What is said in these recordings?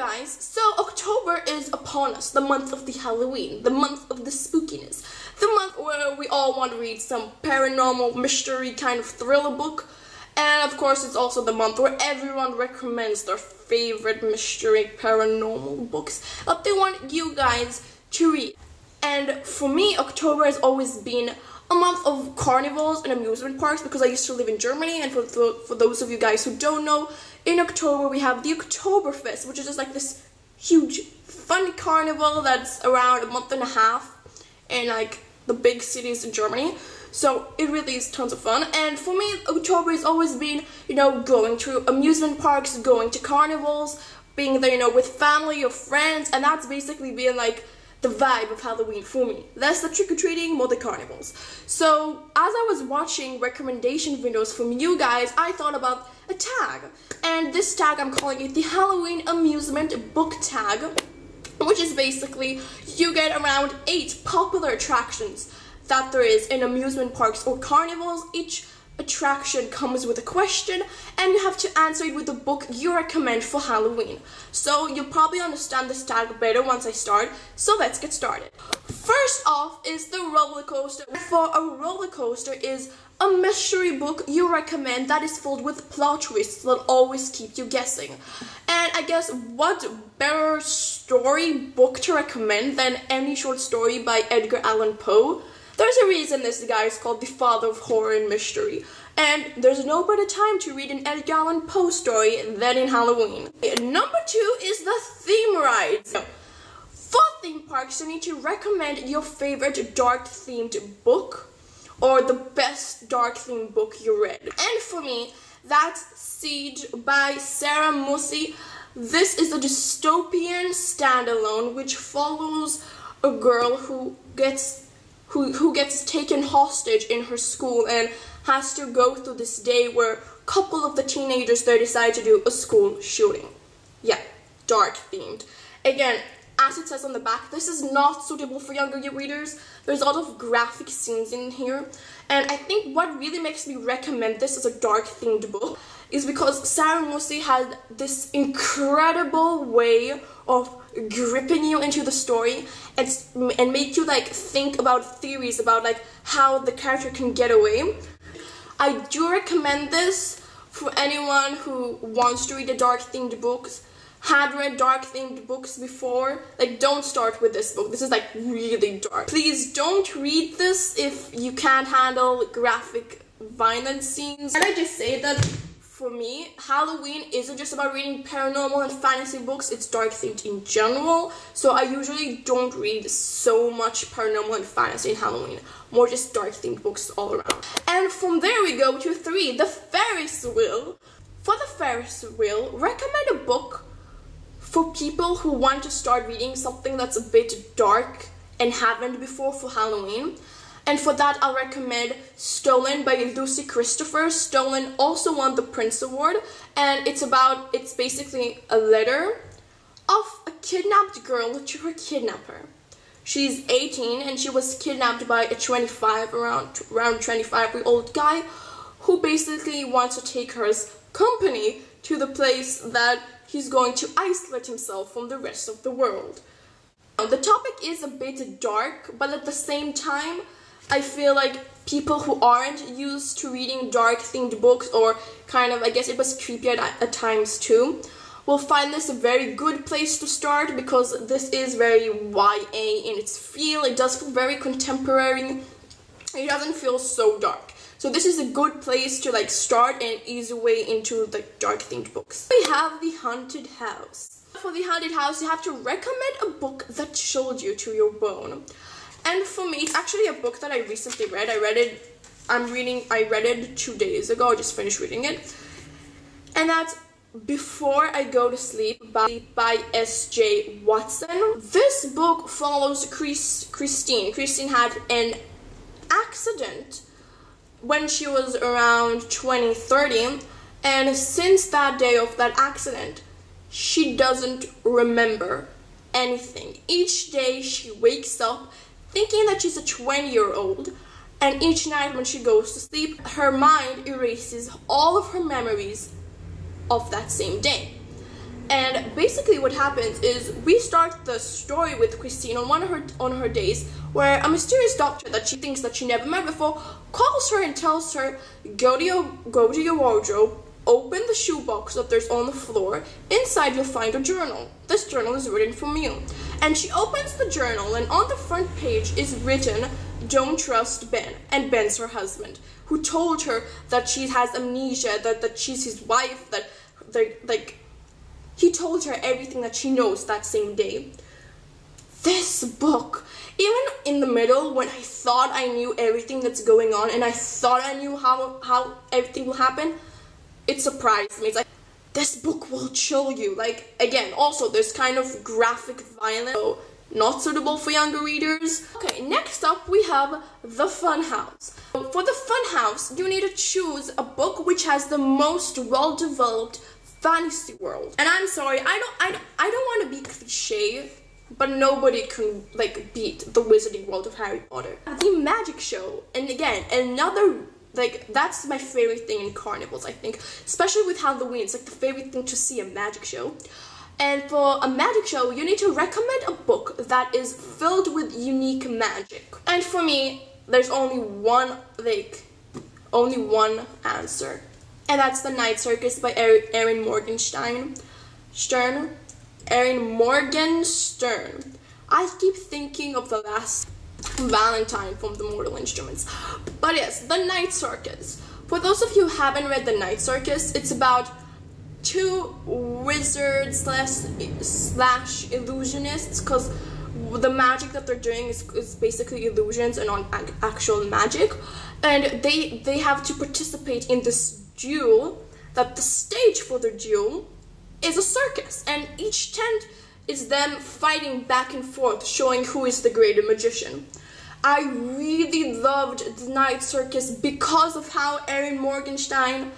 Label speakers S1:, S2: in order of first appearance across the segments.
S1: guys, so October is upon us, the month of the Halloween, the month of the spookiness, the month where we all want to read some paranormal mystery kind of thriller book, and of course it's also the month where everyone recommends their favorite mystery paranormal books that they want you guys to read. And for me, October has always been a month of carnivals and amusement parks because I used to live in Germany, and for those of you guys who don't know, in October we have the Oktoberfest, which is just like this huge fun carnival that's around a month and a half in like the big cities in Germany. So it really is tons of fun, and for me October has always been, you know, going to amusement parks, going to carnivals, being there, you know, with family or friends, and that's basically been like the vibe of Halloween for me. Less the trick-or-treating, more the carnivals. So as I was watching recommendation videos from you guys, I thought about a tag, and this tag I'm calling it the Halloween Amusement Book Tag, which is basically you get around 8 popular attractions that there is in amusement parks or carnivals. Each attraction comes with a question, and you have to answer it with the book you recommend for Halloween. So you'll probably understand this tag better once I start, so let's get started. First off is the roller coaster. For a roller coaster is a mystery book you recommend that is filled with plot twists that always keep you guessing. And I guess what better story book to recommend than any short story by Edgar Allan Poe? There's a reason this guy is called the father of horror and mystery, and there's no better time to read an Edgar Allan Poe story than in Halloween. Number 2 is the theme rides. For theme parks, you need to recommend your favorite dark themed book or the best dark themed book you read. And for me, that's Siege by Sarah Musi. This is a dystopian standalone which follows a girl who gets taken hostage in her school and has to go through this day where a couple of the teenagers there decide to do a school shooting. Yeah, dark themed. Again, as it says on the back, this is not suitable for younger readers. There's a lot of graphic scenes in here, and I think what really makes me recommend this as a dark themed book is because Sarah Musi had this incredible way of gripping you into the story and make you like think about theories about like how the character can get away. I do recommend this for anyone who wants to read a dark themed books, had read dark themed books before. Like, don't start with this book. This is like really dark. Please don't read this if you can't handle graphic violence scenes. And I just say that for me, Halloween isn't just about reading paranormal and fantasy books, it's dark themed in general. So I usually don't read so much paranormal and fantasy in Halloween, more just dark themed books all around. And from there we go to 3, the Ferris Wheel. For the Ferris Wheel, recommend a book for people who want to start reading something that's a bit dark and haven't before for Halloween. And for that, I'll recommend Stolen by Lucy Christopher. Stolen also won the Prince Award, and it's basically a letter of a kidnapped girl to her kidnapper. She's 18 and she was kidnapped by a around 25-year-old guy who basically wants to take her as company to the place that he's going to isolate himself from the rest of the world. The topic is a bit dark, but at the same time, I feel like people who aren't used to reading dark themed books, or kind of, I guess it was creepy at times too, will find this a very good place to start because this is very YA in its feel. It does feel very contemporary. It doesn't feel so dark. So this is a good place to like start and ease your way into the dark themed books. We have The Haunted House. For The Haunted House, you have to recommend a book that chilled you to your bone. And for me, it's actually a book that I recently read. I read it 2 days ago. I just finished reading it. And that's Before I Go to Sleep by S.J. Watson. This book follows Christine. Christine had an accident when she was around 20-30, and since that day of that accident, she doesn't remember anything. Each day she wakes up thinking that she's a 20-year-old, and each night when she goes to sleep, her mind erases all of her memories of that same day. And basically what happens is we start the story with Christine on one of her days where a mysterious doctor that she thinks that she never met before calls her and tells her, go to your wardrobe, open the shoebox that there's on the floor, inside you'll find a journal. This journal is written from you. And she opens the journal, and on the front page is written, don't trust Ben. And Ben's her husband, who told her that she has amnesia, that she's his wife, that he told her everything that she knows that same day. This book, even in the middle when I thought I knew everything that's going on and I thought I knew how everything will happen, it surprised me. It's like, this book will chill you. Like, again, also there's kind of graphic violence, so not suitable for younger readers. Okay, next up we have The Fun House. For The Fun House, you need to choose a book which has the most well-developed fantasy world. And I'm sorry, I don't want to be cliche, but nobody can like beat the wizarding world of Harry Potter. The magic show, and again, another, like, that's my favorite thing in carnivals, I think, especially with Halloween. It's like the favorite thing to see, a magic show. And for a magic show, you need to recommend a book that is filled with unique magic. And for me, there's only one answer. And that's The Night Circus by Erin Morgenstern. Erin Morgenstern. I keep thinking of the last Valentine from The Mortal Instruments. But yes, The Night Circus. For those of you who haven't read The Night Circus, it's about two wizards slash illusionists, because the magic that they're doing is basically illusions and not actual magic. And they have to participate in this duel, that the stage for the duel is a circus, and each tent is them fighting back and forth, showing who is the greater magician. I really loved The Night Circus because of how Erin Morgenstern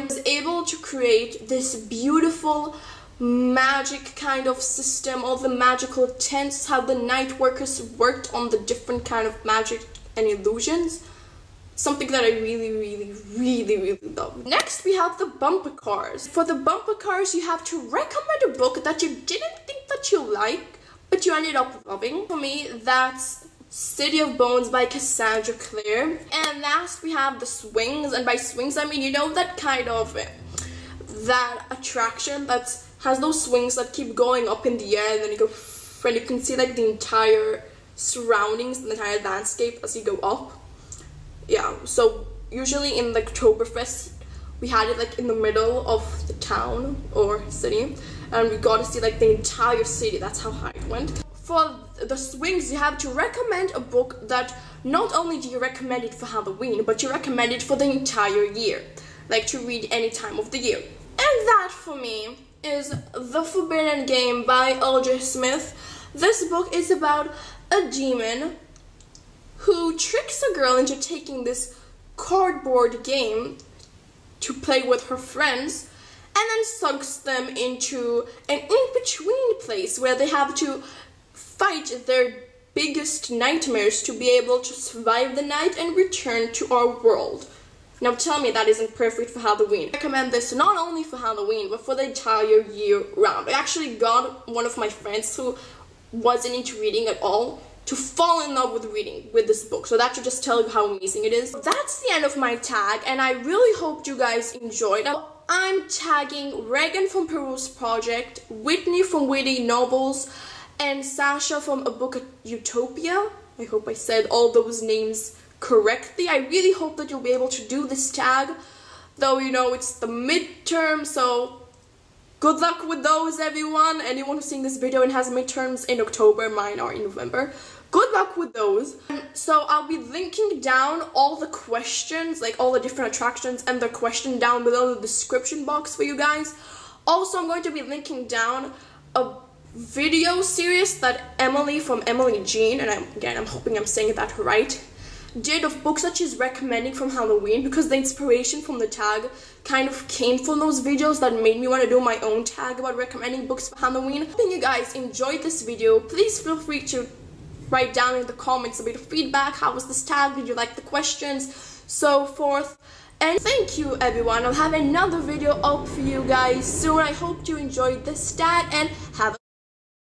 S1: was able to create this beautiful magic kind of system, all the magical tents, how the night workers worked on the different kind of magic and illusions. Something that I really love. Next, we have the bumper cars. For the bumper cars, you have to recommend a book that you didn't think that you like, but you ended up loving. For me, that's City of Bones by Cassandra Clare. And last, we have the swings. And by swings, I mean, you know, that kind of, that attraction that has those swings that keep going up in the air, and then you go, and you can see like the entire surroundings, the entire landscape as you go up. Yeah, so usually in the Oktoberfest, we had it like in the middle of the town or city, and we got to see like the entire city. That's how high it went. For the swings, you have to recommend a book that not only do you recommend it for Halloween, but you recommend it for the entire year, like to read any time of the year. And that for me is The Forbidden Game by Aldrich Smith. This book is about a demon who tricks a girl into taking this cardboard game to play with her friends, and then sucks them into an in-between place where they have to fight their biggest nightmares to be able to survive the night and return to our world. Now tell me that isn't perfect for Halloween. I recommend this not only for Halloween, but for the entire year round. I actually got one of my friends who wasn't into reading at all to fall in love with reading with this book. So that should just tell you how amazing it is. That's the end of my tag, and I really hope you guys enjoyed. I'm tagging Regan from Peru's Project, Whitney from Witty Novels, and Sasha from A Book at Utopia. I hope I said all those names correctly. I really hope that you'll be able to do this tag, though you know it's the midterm, so good luck with those, everyone. Anyone who's seeing this video and has midterms in October, mine are in November. Good luck with those. So I'll be linking down all the questions, like all the different attractions and the question down below in the description box for you guys. Also, I'm going to be linking down a video series that Emily from Emily Jean, and I'm hoping I'm saying that right, did of books that she's recommending from Halloween, because the inspiration from the tag kind of came from those videos that made me want to do my own tag about recommending books for Halloween. Hoping you guys enjoyed this video. Please feel free to write down in the comments a bit of feedback. How was this tag? Did you like the questions? So forth. And thank you everyone. I'll have another video up for you guys soon. I hope you enjoyed this stat and have a